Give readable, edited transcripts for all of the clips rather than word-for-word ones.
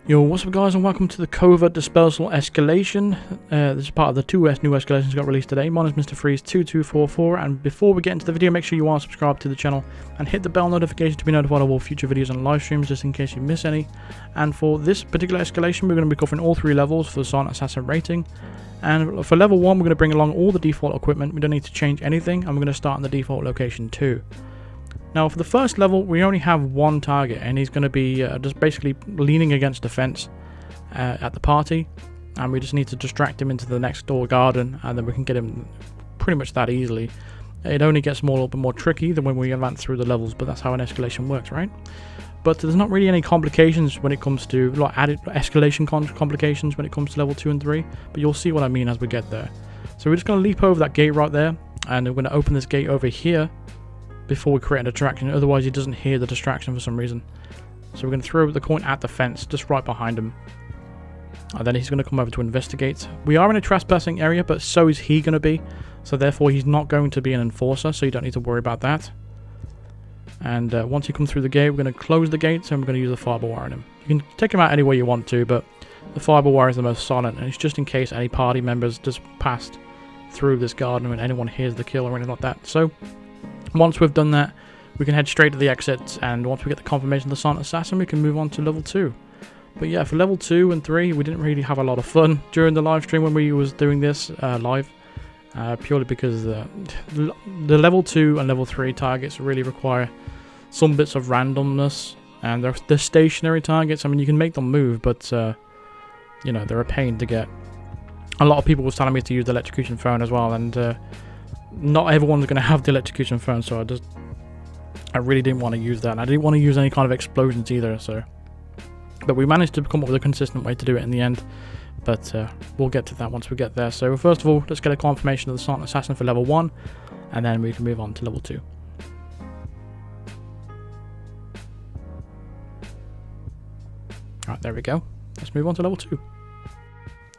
Yo, what's up guys, and welcome to the Covert Dispersal Escalation. This is part of the two new escalations that got released today. Mine is Mr. Freeze2244, and before we get into the video, make sure you are subscribed to the channel and hit the bell notification to be notified of all future videos and live streams, just in case you miss any. And for this particular escalation, we're going to be covering all three levels for the Silent Assassin rating. And for level 1, we're going to bring along all the default equipment. We don't need to change anything, and we're going to start in the default location too. Now for the first level, we only have one target, and he's going to be just basically leaning against the fence at the party, and we just need to distract him into the next door garden, and then we can get him pretty much that easily. It only gets more a little bit more tricky than when we advance through the levels, but that's how an escalation works, right? But there's not really any complications when it comes to like added escalation complications when it comes to level 2 and 3, but you'll see what I mean as we get there. So we're just going to leap over that gate right there, and we're going to open this gate over here before we create a distraction, otherwise he doesn't hear the distraction for some reason. So we're going to throw the coin at the fence, just right behind him. And then he's going to come over to investigate. We are in a trespassing area, but so is he going to be. So therefore he's not going to be an enforcer, so you don't need to worry about that. And once you come through the gate, we're going to close the gates and we're going to use the fiber wire on him. You can take him out any way you want to, but the fiber wire is the most silent, and it's just in case any party members just passed through this garden and anyone hears the kill or anything like that. So once we've done that, we can head straight to the exits, and once we get the confirmation of the Silent Assassin, we can move on to level 2. But yeah, for level 2 and 3, we didn't really have a lot of fun during the live stream when we was doing this live, purely because the level 2 and level 3 targets really require some bits of randomness, and they're stationary targets. I mean, you can make them move, but you know, they're a pain to get. A lot of people was telling me to use the electrocution phone as well, and not everyone's going to have the electrocution phone, so I really didn't want to use that, and I didn't want to use any kind of explosions either. So, but we managed to come up with a consistent way to do it in the end, but we'll get to that once we get there. So first of all, let's get a confirmation of the Silent Assassin for level 1, and then we can move on to level 2. Alright, there we go. Let's move on to level 2.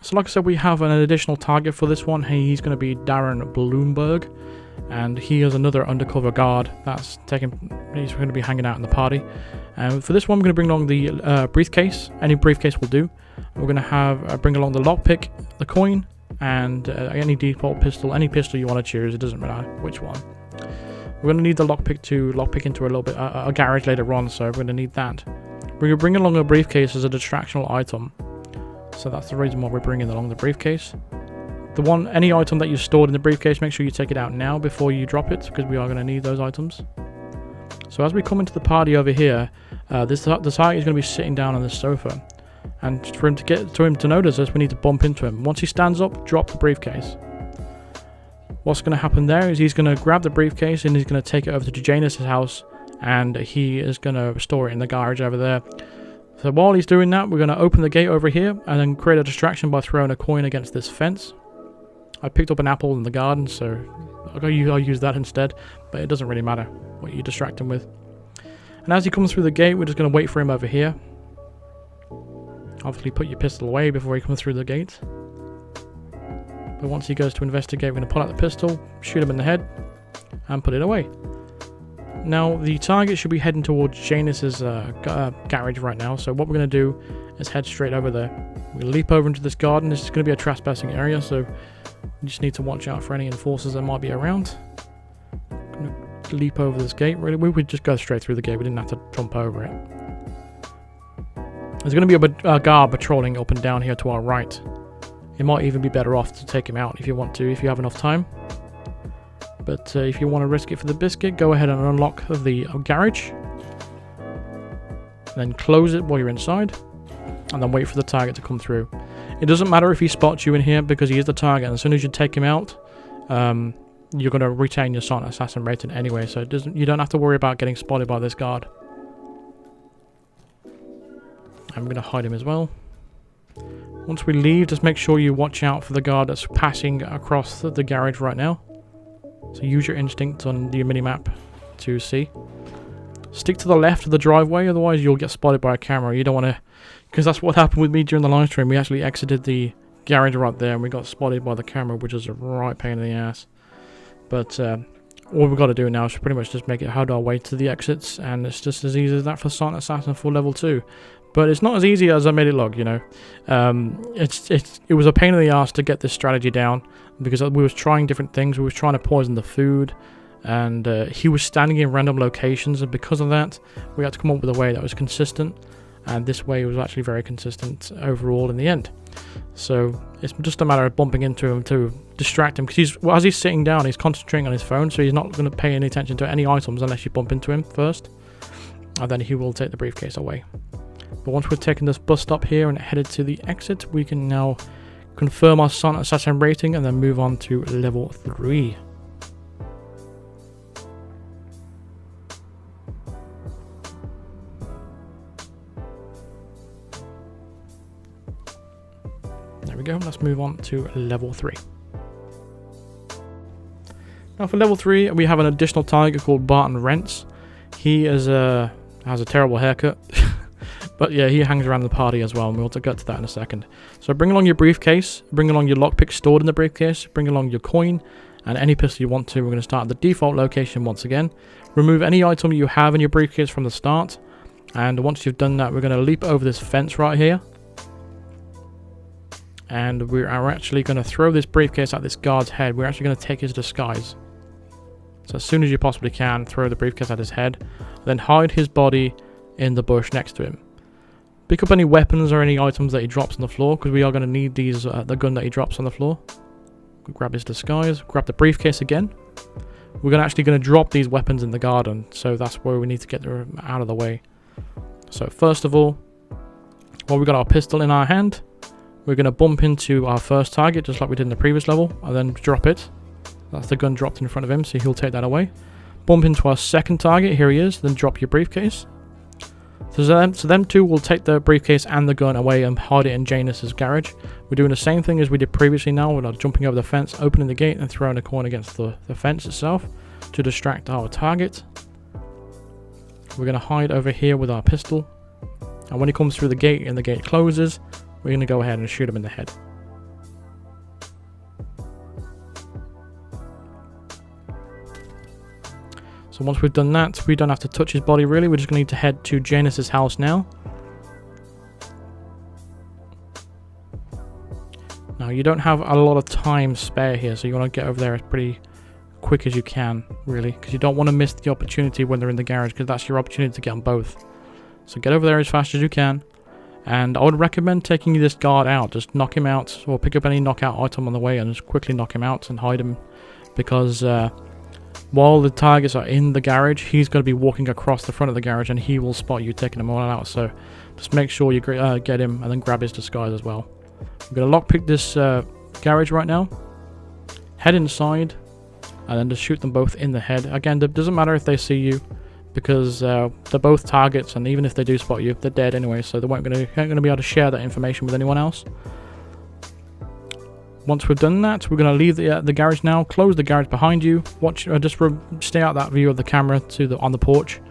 So like I said, we have an additional target for this one. He's going to be Darren Bloomberg, and he is another undercover guard that's he's going to be hanging out in the party. And for this one, we're going to bring along the briefcase. Any briefcase will do. We're going to have bring along the lockpick, the coin, and any default pistol, any pistol you want to choose. It doesn't matter which one. We're going to need the lockpick to lockpick into a little bit a garage later on, so we're going to need that. We're going to bring along a briefcase as a distractional item. So that's the reason why we're bringing along the briefcase. Any item that you stored in the briefcase, make sure you take it out now before you drop it, because we are going to need those items. So as we come into the party over here, the target is going to be sitting down on this sofa, and for him to notice us, we need to bump into him. Once he stands up, drop the briefcase. What's going to happen there is he's going to grab the briefcase and he's going to take it over to Janus' house, and he is going to store it in the garage over there. So while he's doing that, we're going to open the gate over here and then create a distraction by throwing a coin against this fence. I picked up an apple in the garden, so I'll use that instead, but it doesn't really matter what you distract him with. And as he comes through the gate, we're just going to wait for him over here. Obviously put your pistol away before he comes through the gate. But once he goes to investigate, we're going to pull out the pistol, shoot him in the head, and put it away. Now, the target should be heading towards Janus's garage right now, so what we're going to do is head straight over there. We'll leap over into this garden. This is going to be a trespassing area, so you just need to watch out for any enforcers that might be around. Going to leap over this gate. Really, we would just go straight through the gate. We didn't have to jump over it. There's going to be a guard patrolling up and down here to our right. It might even be better off to take him out if you want to, if you have enough time. But if you want to risk it for the biscuit, go ahead and unlock the garage. Then close it while you're inside. And then wait for the target to come through. It doesn't matter if he spots you in here, because he is the target. And as soon as you take him out, you're going to retain your Silent Assassin rating anyway. So you don't have to worry about getting spotted by this guard. I'm going to hide him as well. Once we leave, just make sure you watch out for the guard that's passing across the garage right now. So use your instinct on your minimap to see. Stick to the left of the driveway, otherwise you'll get spotted by a camera. You don't want to, because that's what happened with me during the live stream. We actually exited the garage right there and we got spotted by the camera, which is a right pain in the ass. But all we've got to do now is pretty much just make it head our way to the exits, and it's just as easy as that for Silent Assassin for level 2. But it's not as easy as I made it look, you know. It was a pain in the ass to get this strategy down, because we was trying different things. We was trying to poison the food, and he was standing in random locations, and because of that, we had to come up with a way that was consistent, and this way was actually very consistent overall in the end. So it's just a matter of bumping into him to distract him, because as he's sitting down, he's concentrating on his phone, so he's not going to pay any attention to any items unless you bump into him first, and then he will take the briefcase away. But once we've taken this bus stop here and headed to the exit, we can now confirm our Silent Assassin rating and then move on to level 3. There we go, let's move on to level 3. Now for level 3, we have an additional target called Barton Rents. He has a terrible haircut. But yeah, he hangs around the party as well, and we'll get to that in a second. So bring along your briefcase, bring along your lockpick stored in the briefcase, bring along your coin, and any pistol you want to. We're going to start at the default location once again. Remove any item you have in your briefcase from the start. And once you've done that, we're going to leap over this fence right here. And we are actually going to throw this briefcase at this guard's head. We're actually going to take his disguise. So as soon as you possibly can, throw the briefcase at his head. Then hide his body in the bush next to him. Pick up any weapons or any items that he drops on the floor, because we are going to need these. The gun that he drops on the floor. Grab his disguise. Grab the briefcase again. We're actually going to drop these weapons in the garden, so that's where we need to get them out of the way. So first of all, while we got our pistol in our hand, we're going to bump into our first target, just like we did in the previous level, and then drop it. That's the gun dropped in front of him, so he'll take that away. Bump into our second target. Here he is. Then drop your briefcase. So them two will take the briefcase and the gun away and hide it in Janus's garage. We're doing the same thing as we did previously now. We're not jumping over the fence, opening the gate and throwing a coin against the fence itself to distract our target. We're going to hide over here with our pistol. And when he comes through the gate and the gate closes, we're going to go ahead and shoot him in the head. So once we've done that, we don't have to touch his body really. We're just going to need to head to Janus's house now. Now you don't have a lot of time spare here, so you want to get over there as pretty quick as you can, really, because you don't want to miss the opportunity when they're in the garage, because that's your opportunity to get them both. So get over there as fast as you can, and I would recommend taking this guard out. Just knock him out, or pick up any knockout item on the way and just quickly knock him out and hide him, because while the targets are in the garage, he's going to be walking across the front of the garage and he will spot you taking them all out. So just make sure you get him and then grab his disguise as well. I'm going to lockpick this garage right now. Head inside and then just shoot them both in the head. Again, it doesn't matter if they see you, because they're both targets, and even if they do spot you, they're dead anyway, so they ain't going to be able to share that information with anyone else. Once we've done that, we're going to leave the garage now. Close the garage behind you. Stay out that view of the camera on the porch.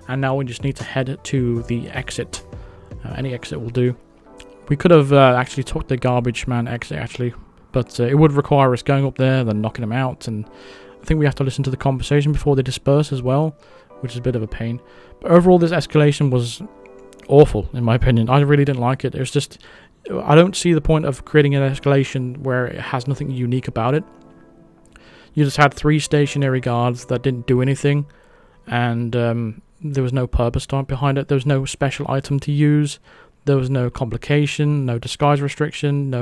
And now we just need to head to the exit. Any exit will do. We could have actually took the garbage man exit actually, but it would require us going up there, then knocking them out. And I think we have to listen to the conversation before they disperse as well, which is a bit of a pain. But overall, this escalation was awful in my opinion. I really didn't like it. It was just, I don't see the point of creating an escalation where it has nothing unique about it. You just had 3 stationary guards that didn't do anything, and there was no purpose behind it. There was no special item to use. There was no complication, no disguise restriction,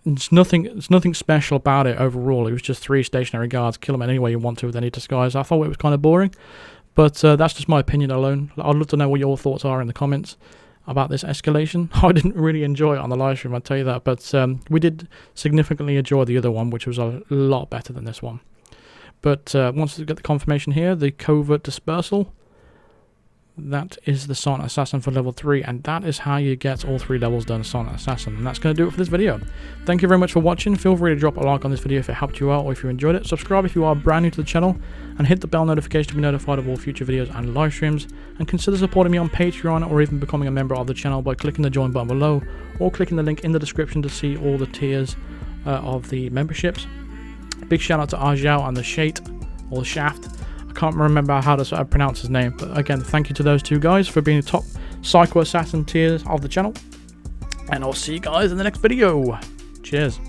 it's nothing special about it overall. It was just 3 stationary guards. Kill them any way you want to with any disguise. I thought it was kind of boring, but that's just my opinion alone. I'd love to know what your thoughts are in the comments about this escalation. I didn't really enjoy it on the live stream, I'll tell you that, but we did significantly enjoy the other one, which was a lot better than this one. But once we get the confirmation here, the Covert Dispersal, that is the Silent Assassin for level 3, and that is how you get all 3 levels done Silent Assassin. And that's going to do it for this video. Thank you very much for watching. Feel free to drop a like on this video if it helped you out or if you enjoyed it. Subscribe if you are brand new to the channel, and hit the bell notification to be notified of all future videos and live streams. And consider supporting me on Patreon or even becoming a member of the channel by clicking the join button below or clicking the link in the description to see all the tiers of the memberships. Big shout out to Arjao and the Shate, or the Shaft. Can't remember how to pronounce his name, but again, thank you to those 2 guys for being top Psycho Assassin tiers of the channel. And I'll see you guys in the next video. Cheers.